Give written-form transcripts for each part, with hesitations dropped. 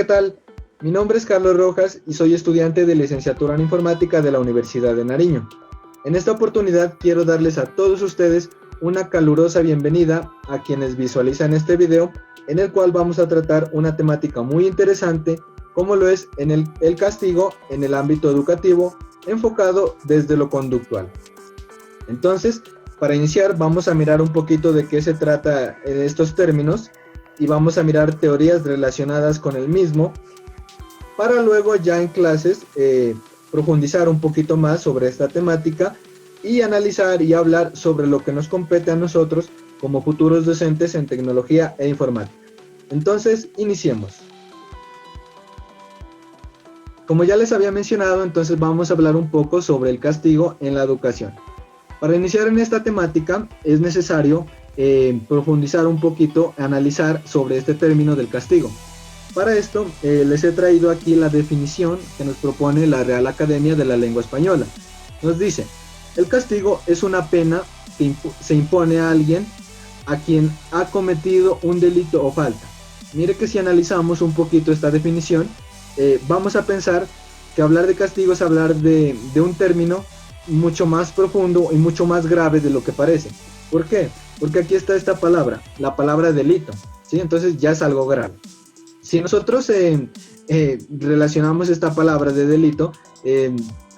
¿qué tal? Mi nombre es Carlos Rojas y soy estudiante de licenciatura en informática de la Universidad de Nariño. En esta oportunidad quiero darles a todos ustedes una calurosa bienvenida a quienes visualizan este video, en el cual vamos a tratar una temática muy interesante, como lo es el castigo en el ámbito educativo, enfocado desde lo conductual. Entonces, para iniciar vamos a mirar un poquito de qué se trata en estos términos y vamos a mirar teorías relacionadas con el mismo, para luego ya en clases profundizar un poquito más sobre esta temática y analizar y hablar sobre lo que nos compete a nosotros como futuros docentes en tecnología e informática. Entonces, iniciemos. Como ya les había mencionado, entonces vamos a hablar un poco sobre el castigo en la educación. Para iniciar en esta temática es necesario profundizar un poquito, analizar sobre este término del castigo. Para esto les he traído aquí la definición que nos propone la Real Academia de la Lengua Española. Nos dice: el castigo es una pena que se impone a alguien a quien ha cometido un delito o falta. Mire que si analizamos un poquito esta definición, vamos a pensar que hablar de castigo es hablar de un término mucho más profundo y mucho más grave de lo que parece. ¿Por qué? Porque aquí está esta palabra, la palabra delito, ¿sí? Entonces ya es algo grave. Si nosotros relacionamos esta palabra de delito,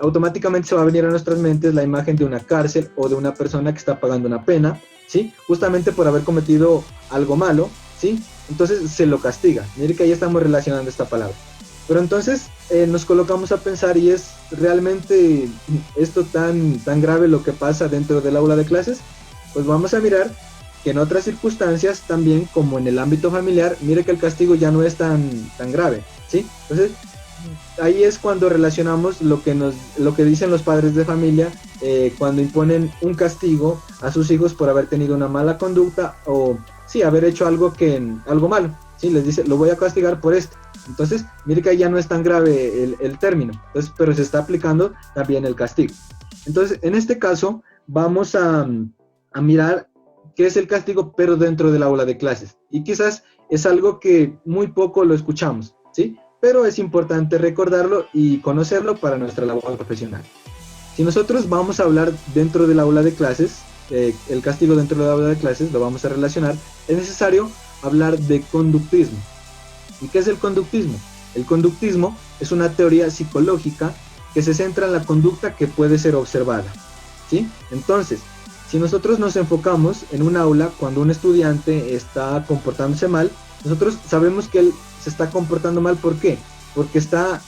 automáticamente se va a venir a nuestras mentes la imagen de una cárcel o de una persona que está pagando una pena, ¿sí? Justamente por haber cometido algo malo, ¿sí? Entonces se lo castiga. Mire que ahí estamos relacionando esta palabra. Pero entonces nos colocamos a pensar, ¿y es realmente esto tan grave lo que pasa dentro del aula de clases? Pues vamos a mirar que en otras circunstancias también, como en el ámbito familiar, mire que el castigo ya no es tan grave, ¿sí? Entonces ahí es cuando relacionamos lo que dicen los padres de familia cuando imponen un castigo a sus hijos por haber tenido una mala conducta o sí, haber hecho algo malo, ¿sí? Les dice, lo voy a castigar por esto. Entonces, mire que ahí ya no es tan grave el término, entonces, pero se está aplicando también el castigo. Entonces, en este caso, vamos a mirar qué es el castigo, pero dentro del aula de clases. Y quizás es algo que muy poco lo escuchamos, ¿sí? Pero es importante recordarlo y conocerlo para nuestra labor profesional. Si nosotros vamos a hablar dentro del aula de clases, el castigo dentro del aula de clases lo vamos a relacionar, es necesario hablar de conductismo. ¿Y qué es el conductismo? El conductismo es una teoría psicológica que se centra en la conducta que puede ser observada, ¿sí? Entonces, si nosotros nos enfocamos en un aula cuando un estudiante está comportándose mal, nosotros sabemos que él se está comportando mal. ¿Por qué? Porque está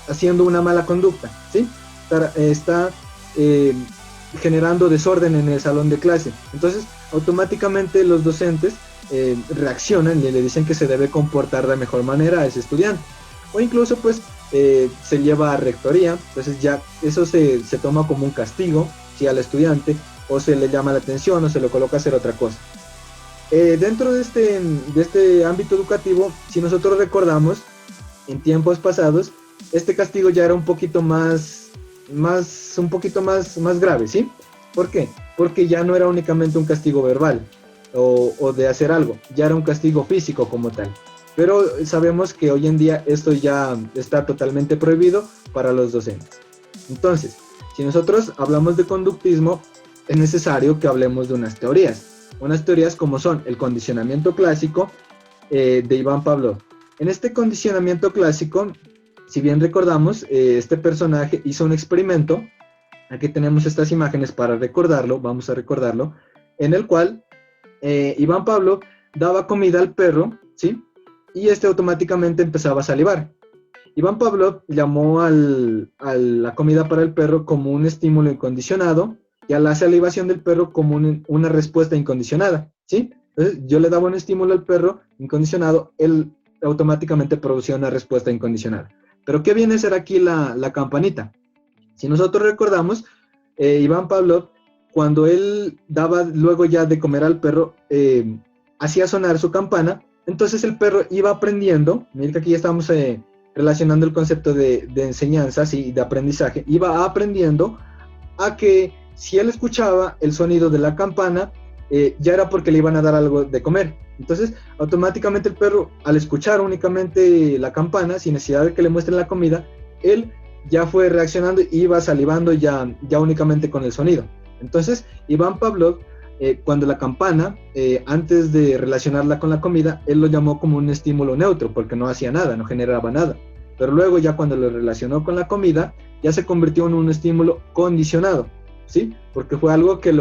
haciendo una mala conducta, ¿sí? Está generando desorden en el salón de clase. Entonces, automáticamente los docentes reaccionan y le dicen que se debe comportar de mejor manera a ese estudiante. O incluso, pues, se lleva a rectoría, entonces ya eso se toma como un castigo, ¿sí? Al estudiante, o se le llama la atención o se lo coloca a hacer otra cosa. Dentro de este ámbito educativo, si nosotros recordamos, en tiempos pasados, este castigo ya era un poquito más grave, ¿sí? ¿Por qué? Porque ya no era únicamente un castigo verbal o de hacer algo, ya era un castigo físico como tal. Pero sabemos que hoy en día esto ya está totalmente prohibido para los docentes. Entonces, si nosotros hablamos de conductismo, es necesario que hablemos de unas teorías como son el condicionamiento clásico de Iván Pavlov. En este condicionamiento clásico, si bien recordamos, este personaje hizo un experimento. Aquí tenemos estas imágenes para recordarlo, vamos a recordarlo, en el cual Iván Pavlov daba comida al perro, ¿sí? Y este automáticamente empezaba a salivar. Iván Pavlov llamó a la comida para el perro como un estímulo incondicionado y a la salivación del perro como una respuesta incondicionada, ¿sí? Entonces, yo le daba un estímulo al perro incondicionado, él automáticamente producía una respuesta incondicionada. Pero ¿qué viene a ser aquí la campanita? Si nosotros recordamos, Iván Pavlov, cuando él daba luego ya de comer al perro, hacía sonar su campana, entonces el perro iba aprendiendo. Miren que aquí ya estamos relacionando el concepto de enseñanza, ¿sí? De aprendizaje, iba aprendiendo a que si él escuchaba el sonido de la campana, ya era porque le iban a dar algo de comer. Entonces, automáticamente el perro, al escuchar únicamente la campana, sin necesidad de que le muestren la comida, él ya fue reaccionando y iba salivando ya únicamente con el sonido. Entonces, Iván Pavlov, cuando la campana, antes de relacionarla con la comida, él lo llamó como un estímulo neutro, porque no hacía nada, no generaba nada. Pero luego ya cuando lo relacionó con la comida, ya se convirtió en un estímulo condicionado, ¿sí? Porque fue algo que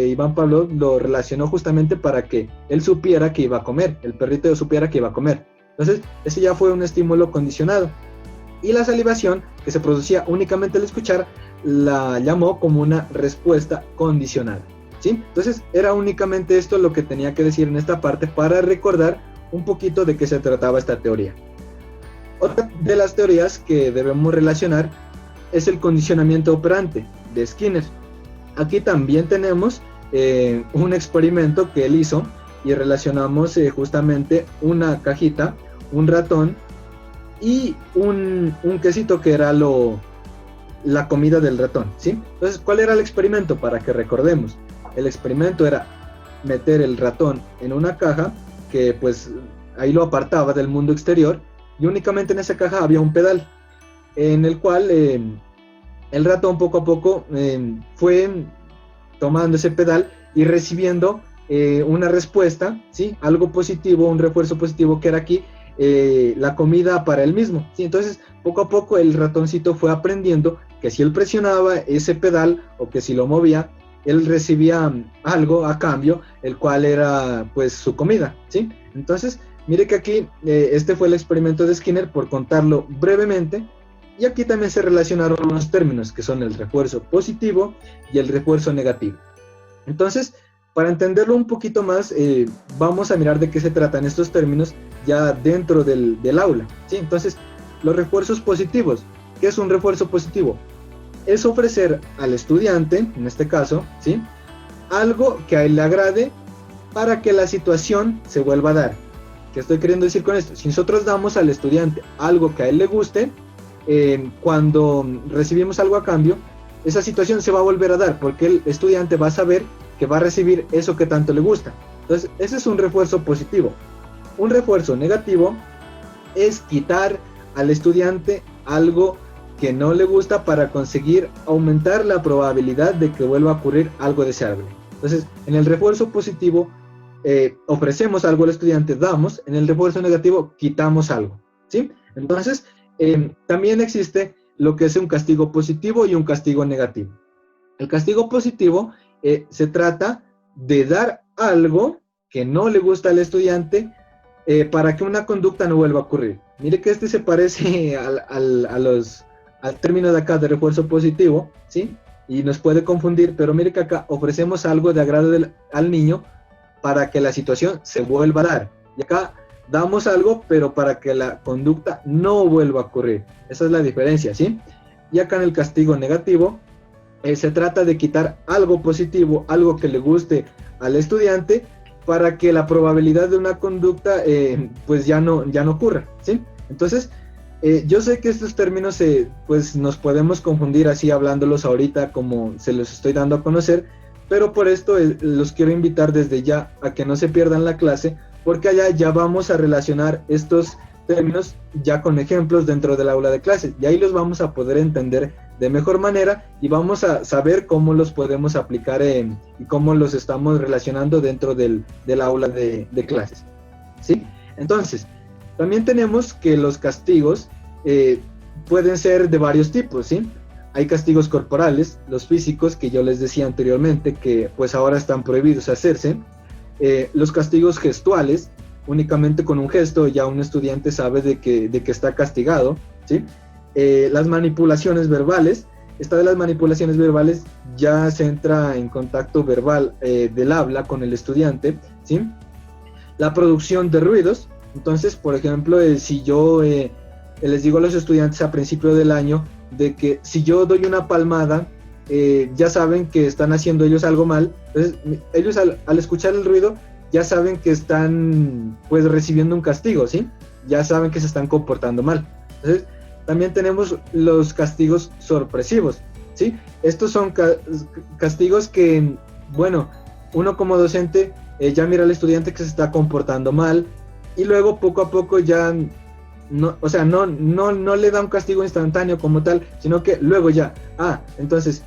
Iván Pavlov lo relacionó justamente para que él supiera que iba a comer, el perrito supiera que iba a comer. Entonces, ese ya fue un estímulo condicionado. Y la salivación, que se producía únicamente al escuchar, la llamó como una respuesta condicionada, ¿sí? Entonces, era únicamente esto lo que tenía que decir en esta parte para recordar un poquito de qué se trataba esta teoría. Otra de las teorías que debemos relacionar es el condicionamiento operante de Skinner. Aquí también tenemos un experimento que él hizo y relacionamos justamente una cajita, un ratón y un quesito que era la comida del ratón, ¿sí? Entonces, ¿cuál era el experimento? Para que recordemos. El experimento era meter el ratón en una caja que pues ahí lo apartaba del mundo exterior y únicamente en esa caja había un pedal en el cual el ratón poco a poco fue tomando ese pedal y recibiendo una respuesta, ¿sí? Algo positivo, un refuerzo positivo que era aquí la comida para él mismo, ¿sí? Entonces poco a poco el ratoncito fue aprendiendo que si él presionaba ese pedal o que si lo movía, él recibía algo a cambio, el cual era pues su comida, ¿sí? Entonces mire que aquí este fue el experimento de Skinner, por contarlo brevemente. Y aquí también se relacionaron unos términos que son el refuerzo positivo y el refuerzo negativo. Entonces, para entenderlo un poquito más, vamos a mirar de qué se tratan estos términos ya dentro del aula, ¿sí? Entonces, los refuerzos positivos. ¿Qué es un refuerzo positivo? Es ofrecer al estudiante, en este caso, ¿sí? Algo que a él le agrade para que la situación se vuelva a dar. ¿Qué estoy queriendo decir con esto? Si nosotros damos al estudiante algo que a él le guste, cuando recibimos algo a cambio, esa situación se va a volver a dar porque el estudiante va a saber que va a recibir eso que tanto le gusta. Entonces, ese es un refuerzo positivo. Un refuerzo negativo es quitar al estudiante algo que no le gusta para conseguir aumentar la probabilidad de que vuelva a ocurrir algo deseable. Entonces, en el refuerzo positivo ofrecemos algo al estudiante, damos; en el refuerzo negativo quitamos algo, ¿sí? Entonces, también existe lo que es un castigo positivo y un castigo negativo. El castigo positivo se trata de dar algo que no le gusta al estudiante para que una conducta no vuelva a ocurrir. Mire que este se parece al término de acá de refuerzo positivo, ¿sí? Y nos puede confundir, pero mire que acá ofrecemos algo de agrado al niño para que la situación se vuelva a dar. Y acá damos algo, pero para que la conducta no vuelva a ocurrir. Esa es la diferencia, ¿sí? Y acá en el castigo negativo, se trata de quitar algo positivo, algo que le guste al estudiante, para que la probabilidad de una conducta, pues ya no ocurra, ¿sí? Entonces, yo sé que estos términos, pues nos podemos confundir así hablándolos ahorita como se los estoy dando a conocer, pero por esto los quiero invitar desde ya a que no se pierdan la clase, porque allá ya vamos a relacionar estos términos ya con ejemplos dentro del aula de clases, y ahí los vamos a poder entender de mejor manera y vamos a saber cómo los podemos aplicar y cómo los estamos relacionando dentro del aula de clases, ¿sí? Entonces, también tenemos que los castigos pueden ser de varios tipos, ¿sí? Hay castigos corporales, los físicos, que yo les decía anteriormente, que pues ahora están prohibidos hacerse. Los castigos gestuales, únicamente con un gesto ya un estudiante sabe de que está castigado, ¿sí? Las manipulaciones verbales. Esta de las manipulaciones verbales ya se entra en contacto verbal del habla con el estudiante, ¿sí? La producción de ruidos. Entonces, por ejemplo, si yo les digo a los estudiantes a principio del año de que si yo doy una palmada, ya saben que están haciendo ellos algo mal. Entonces, ellos al escuchar el ruido ya saben que están pues recibiendo un castigo, ¿sí? Ya saben que se están comportando mal. Entonces, también tenemos los castigos sorpresivos, ¿sí? Estos son castigos que, bueno, uno como docente ya mira al estudiante que se está comportando mal, y luego poco a poco ya no, o sea, no le da un castigo instantáneo como tal, sino que luego ya, entonces,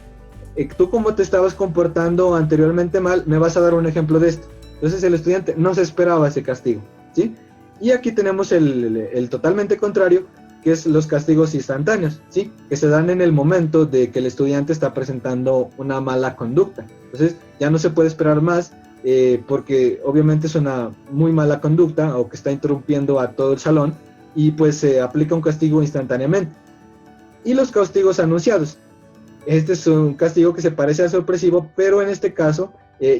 tú como te estabas comportando anteriormente mal, me vas a dar un ejemplo de esto. Entonces el estudiante no se esperaba ese castigo, ¿sí? Y aquí tenemos el totalmente contrario, que es los castigos instantáneos, ¿sí? Que se dan en el momento de que el estudiante está presentando una mala conducta. Entonces ya no se puede esperar más, porque obviamente es una muy mala conducta o que está interrumpiendo a todo el salón, y pues se aplica un castigo instantáneamente. Y los castigos anunciados. Este es un castigo que se parece al sorpresivo, pero en este caso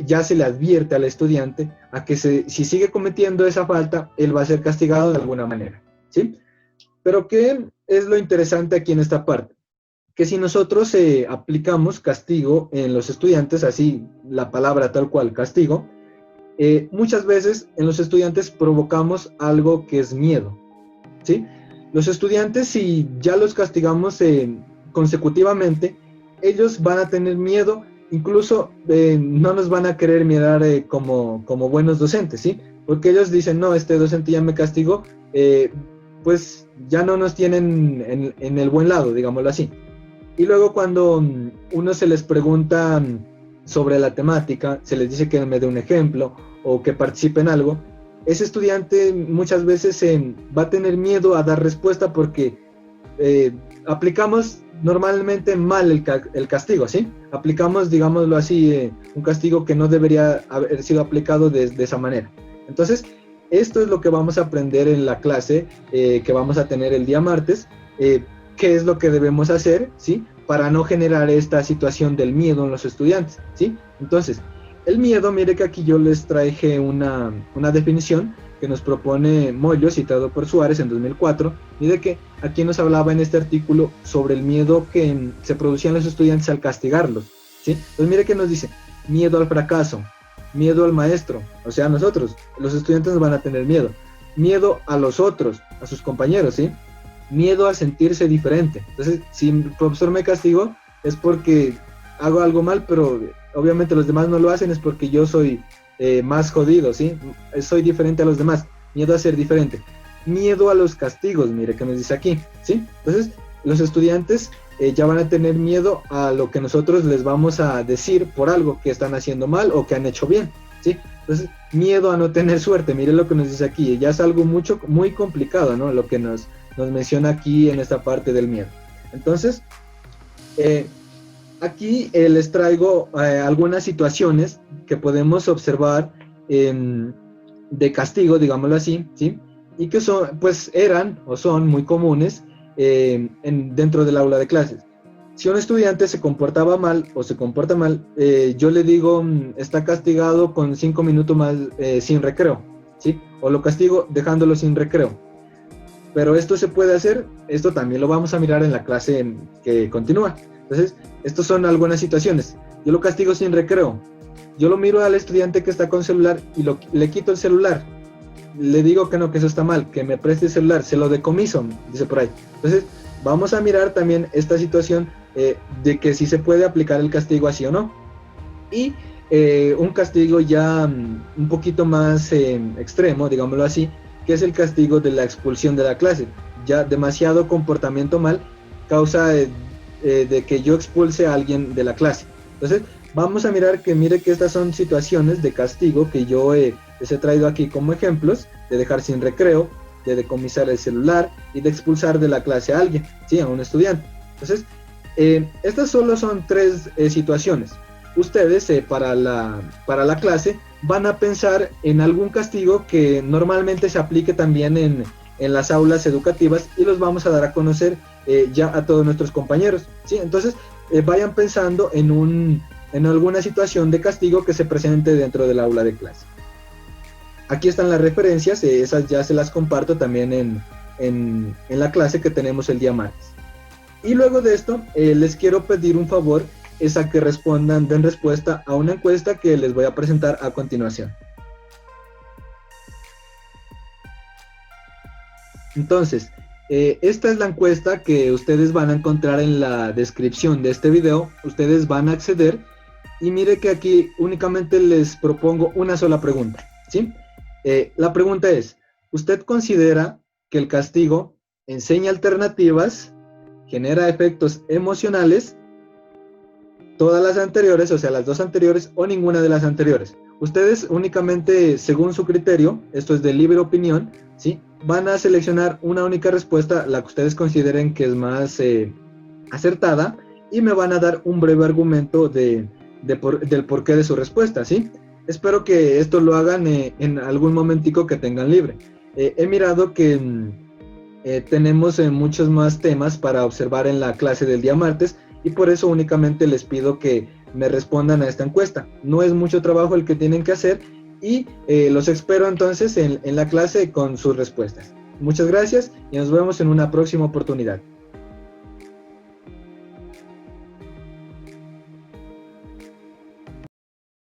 ya se le advierte al estudiante a que si sigue cometiendo esa falta, él va a ser castigado de alguna manera, ¿sí? Pero ¿qué es lo interesante aquí en esta parte? Que si nosotros aplicamos castigo en los estudiantes, así la palabra tal cual, castigo, muchas veces en los estudiantes provocamos algo que es miedo, ¿sí? Los estudiantes, si ya los castigamos consecutivamente, ellos van a tener miedo, incluso no nos van a querer mirar como buenos docentes, ¿sí? Porque ellos dicen, no, este docente ya me castigó, pues ya no nos tienen en el buen lado, digámoslo así. Y luego cuando uno se les pregunta sobre la temática, se les dice que me dé un ejemplo o que participe en algo, ese estudiante muchas veces va a tener miedo a dar respuesta porque aplicamos normalmente mal el castigo, ¿sí? Aplicamos, digámoslo así, un castigo que no debería haber sido aplicado de esa manera. Entonces, esto es lo que vamos a aprender en la clase que vamos a tener el día martes, qué es lo que debemos hacer, ¿sí? Para no generar esta situación del miedo en los estudiantes, ¿sí? Entonces, el miedo, mire que aquí yo les traje una definición que nos propone Moyo, citado por Suárez en 2004, y de que aquí nos hablaba en este artículo sobre el miedo que se producían los estudiantes al castigarlos, ¿sí? Entonces mire que nos dice, miedo al fracaso, miedo al maestro, o sea, nosotros, los estudiantes nos van a tener miedo a los otros, a sus compañeros, ¿sí? Miedo a sentirse diferente. Entonces, si el profesor me castigó, es porque hago algo mal, pero obviamente los demás no lo hacen, es porque yo soy más jodido, ¿sí? Soy diferente a los demás. Miedo a ser diferente. Miedo a los castigos, mire que nos dice aquí, ¿sí? Entonces, los estudiantes ya van a tener miedo a lo que nosotros les vamos a decir por algo que están haciendo mal o que han hecho bien, ¿sí? Entonces, miedo a no tener suerte, mire lo que nos dice aquí, ya es algo muy complicado, ¿no? Lo que nos menciona aquí en esta parte del miedo. Entonces, aquí les traigo algunas situaciones que podemos observar de castigo, digámoslo así, ¿sí? Y que son, pues eran o son muy comunes dentro del aula de clases. Si un estudiante se comportaba mal o se comporta mal, yo le digo, está castigado con 5 minutos más sin recreo, ¿sí? O lo castigo dejándolo sin recreo. Pero esto se puede hacer, esto también lo vamos a mirar en la clase que continúa. Entonces, estas son algunas situaciones. Yo lo castigo sin recreo. Yo lo miro al estudiante que está con celular y le quito el celular. Le digo que no, que eso está mal, que me preste el celular, se lo decomiso, dice por ahí. Entonces, vamos a mirar también esta situación de que si se puede aplicar el castigo así o no. Y un castigo ya un poquito más extremo, digámoslo así, que es el castigo de la expulsión de la clase. Ya demasiado comportamiento mal causa de que yo expulse a alguien de la clase. Entonces, vamos a mirar que mire que estas son situaciones de castigo que yo les he traído aquí como ejemplos, de dejar sin recreo, de decomisar el celular y de expulsar de la clase a alguien, ¿sí? A un estudiante. Entonces, estas solo son 3 situaciones. Ustedes para la clase van a pensar en algún castigo que normalmente se aplique también en las aulas educativas y los vamos a dar a conocer ya a todos nuestros compañeros, ¿sí? Entonces vayan pensando en alguna situación de castigo que se presente dentro del aula de clase. Aquí están las referencias, esas ya se las comparto también en la clase que tenemos el día martes. Y luego de esto les quiero pedir un favor, es a que den respuesta a una encuesta que les voy a presentar a continuación. Entonces, esta es la encuesta que ustedes van a encontrar en la descripción de este video. Ustedes van a acceder Y mire que aquí únicamente les propongo una sola pregunta, ¿sí? La pregunta es, ¿usted considera que el castigo enseña alternativas, genera efectos emocionales, todas las anteriores, o sea, las dos anteriores o ninguna de las anteriores? Ustedes únicamente, según su criterio, esto es de libre opinión, ¿sí? Van a seleccionar una única respuesta, la que ustedes consideren que es más acertada, y me van a dar un breve argumento del porqué de su respuesta, ¿sí? Espero que esto lo hagan en algún momentico que tengan libre. He mirado que tenemos muchos más temas para observar en la clase del día martes, y por eso únicamente les pido que me respondan a esta encuesta. No es mucho trabajo el que tienen que hacer, y los espero entonces en la clase con sus respuestas. Muchas gracias y nos vemos en una próxima oportunidad.